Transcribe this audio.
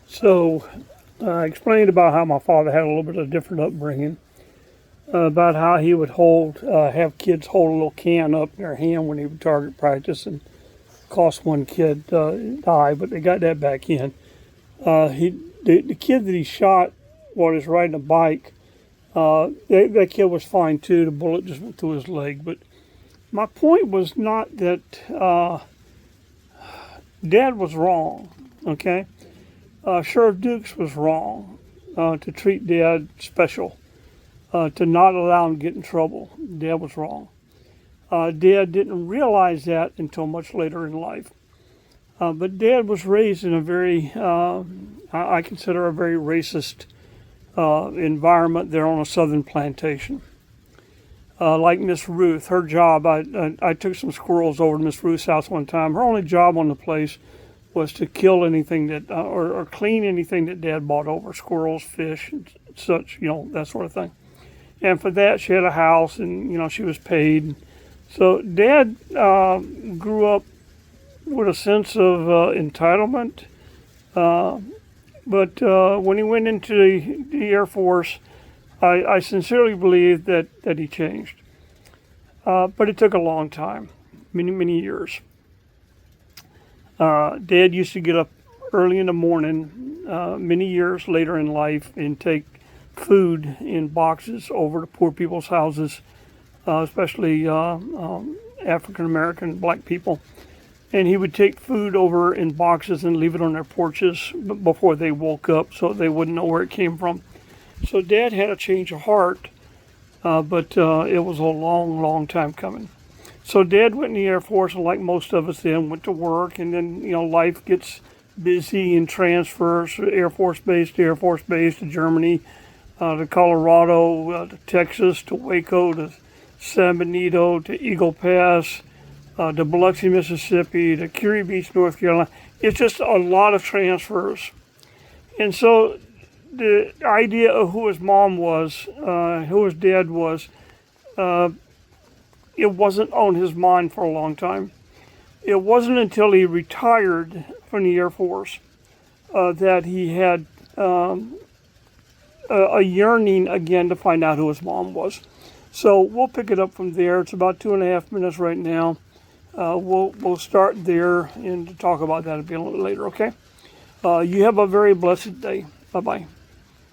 So I explained about how my father had a little bit of different upbringing, about how he would have kids hold a little can up in their hand when he would target practice and cost one kid die, but they got that back in. The kid that he shot while he was riding a bike, that kid was fine too. The bullet just went through his leg. But my point was not that Dad was wrong, okay? Sheriff Dukes was wrong to treat Dad special, to not allow him to get in trouble. Dad was wrong. Dad didn't realize that until much later in life. But Dad was raised in a very, I consider a very racist environment there on a southern plantation. Like Miss Ruth, her job, I took some squirrels over to Miss Ruth's house one time. Her only job on the place was to kill anything that, or clean anything that Dad bought over, squirrels, fish, and such, that sort of thing. And for that, she had a house and, she was paid. So Dad grew up with a sense of entitlement. But when he went into the Air Force, I sincerely believe that he changed. But it took a long time, many, many years. Dad used to get up early in the morning, many years later in life, and take food in boxes over to poor people's houses, especially African American black people. And he would take food over in boxes and leave it on their porches before they woke up so they wouldn't know where it came from. So Dad had a change of heart, but it was a long, long time coming. So Dad went in the Air Force, and like most of us then, went to work, and then, life gets busy and transfers, Air Force Base to Air Force Base to Germany, to Colorado, to Texas, to Waco, to San Benito, to Eagle Pass, to Biloxi, Mississippi, to Curie Beach, North Carolina. It's just a lot of transfers. And so the idea of who his mom was, who his dad was, it wasn't on his mind for a long time. It wasn't until he retired from the Air Force that he had a yearning again to find out who his mom was. So we'll pick it up from there. It's about 2.5 minutes right now. We'll start there and talk about that a bit later, okay? You have a very blessed day. Bye-bye.